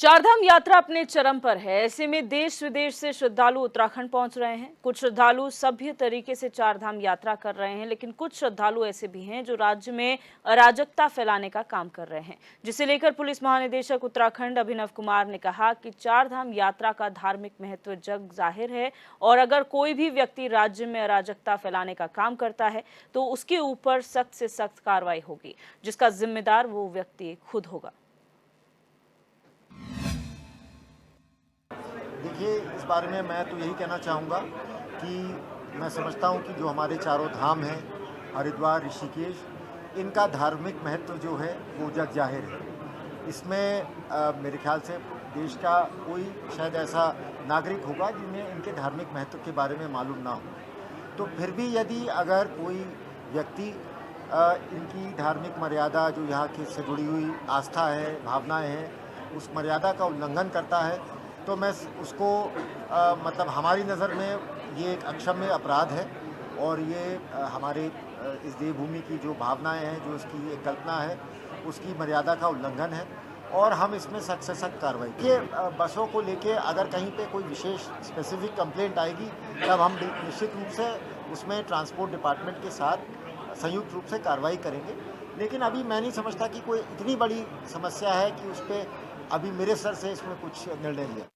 चारधाम यात्रा अपने चरम पर है। ऐसे में देश विदेश से श्रद्धालु उत्तराखंड पहुंच रहे हैं। कुछ श्रद्धालु सभ्य तरीके से चारधाम यात्रा कर रहे हैं, लेकिन कुछ श्रद्धालु ऐसे भी हैं जो राज्य में अराजकता फैलाने का काम कर रहे हैं, जिसे लेकर पुलिस महानिदेशक उत्तराखंड अभिनव कुमार ने कहा कि चारधाम यात्रा का धार्मिक महत्व जग जाहिर है और अगर कोई भी व्यक्ति राज्य में अराजकता फैलाने का काम करता है तो उसके ऊपर सख्त से सख्त कार्रवाई होगी, जिसका जिम्मेदार वो व्यक्ति खुद होगा। देखिए, इस बारे में मैं तो यही कहना चाहूँगा कि मैं समझता हूँ कि जो हमारे चारों धाम हैं, हरिद्वार, ऋषिकेश, इनका धार्मिक महत्व जो है वो जग जाहिर है। इसमें मेरे ख्याल से देश का कोई शायद ऐसा नागरिक होगा जिन्हें इनके धार्मिक महत्व के बारे में मालूम ना हो। तो फिर भी यदि अगर कोई व्यक्ति इनकी धार्मिक मर्यादा जो यहाँ के से जुड़ी हुई आस्था है, भावनाएँ हैं, उस मर्यादा का उल्लंघन करता है तो मैं उसको मतलब हमारी नज़र में ये एक अक्षम्य अपराध है और ये हमारे इस देवभूमि की जो भावनाएं हैं, जो इसकी एक कल्पना है, उसकी मर्यादा का उल्लंघन है और हम इसमें सख्त से सख्त कार्रवाई। ये बसों को लेके अगर कहीं पे कोई विशेष स्पेसिफिक कंप्लेंट आएगी तब हम निश्चित रूप से उसमें ट्रांसपोर्ट डिपार्टमेंट के साथ संयुक्त रूप से कार्रवाई करेंगे। लेकिन अभी मैं नहीं समझता कि कोई इतनी बड़ी समस्या है कि उस पर अभी मेरे सर से इसमें कुछ निर्णय लिया।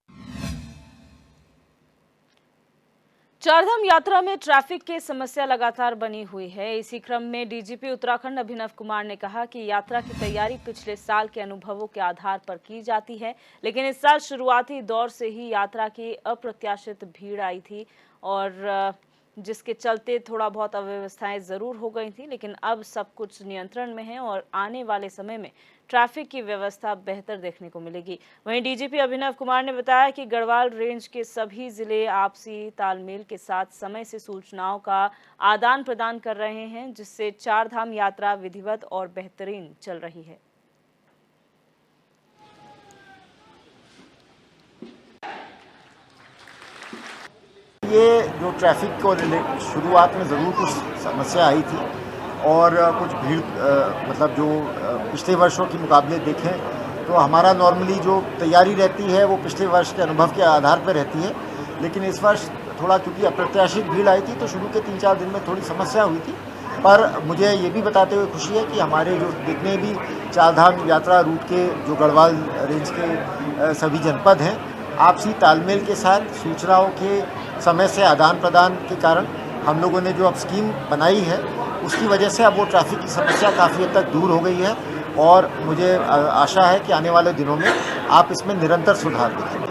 चारधाम यात्रा में ट्रैफिक की समस्या लगातार बनी हुई है। इसी क्रम में डीजीपी उत्तराखंड अभिनव कुमार ने कहा कि यात्रा की तैयारी पिछले साल के अनुभवों के आधार पर की जाती है, लेकिन इस साल शुरुआती दौर से ही यात्रा की अप्रत्याशित भीड़ आई थी और जिसके चलते थोड़ा बहुत अव्यवस्थाएं जरूर हो गई थी, लेकिन अब सब कुछ नियंत्रण में है और आने वाले समय में ट्रैफिक की व्यवस्था बेहतर देखने को मिलेगी। वहीं डीजीपी अभिनव कुमार ने बताया कि गढ़वाल रेंज के सभी जिले आपसी तालमेल के साथ समय से सूचनाओं का आदान प्रदान कर रहे हैं, जिससे चारधाम यात्रा विधिवत और बेहतरीन चल रही है। ये जो ट्रैफिक को शुरुआत में ज़रूर कुछ समस्या आई थी और कुछ भीड़ मतलब जो पिछले वर्षों के मुकाबले देखें तो हमारा नॉर्मली जो तैयारी रहती है वो पिछले वर्ष के अनुभव के आधार पर रहती है, लेकिन इस वर्ष थोड़ा क्योंकि अप्रत्याशित भीड़ आई थी तो शुरू के 3-4 दिन में थोड़ी समस्या हुई थी। पर मुझे ये भी बताते हुए खुशी है कि हमारे जो जितने भी चारधाम यात्रा रूट के जो गढ़वाल रेंज के सभी जनपद हैं, आपसी तालमेल के साथ सूचनाओं के समय से आदान प्रदान के कारण हम लोगों ने जो अब स्कीम बनाई है उसकी वजह से अब वो ट्रैफिक की समस्या काफ़ी हद तक दूर हो गई है और मुझे आशा है कि आने वाले दिनों में आप इसमें निरंतर सुधार देखेंगे।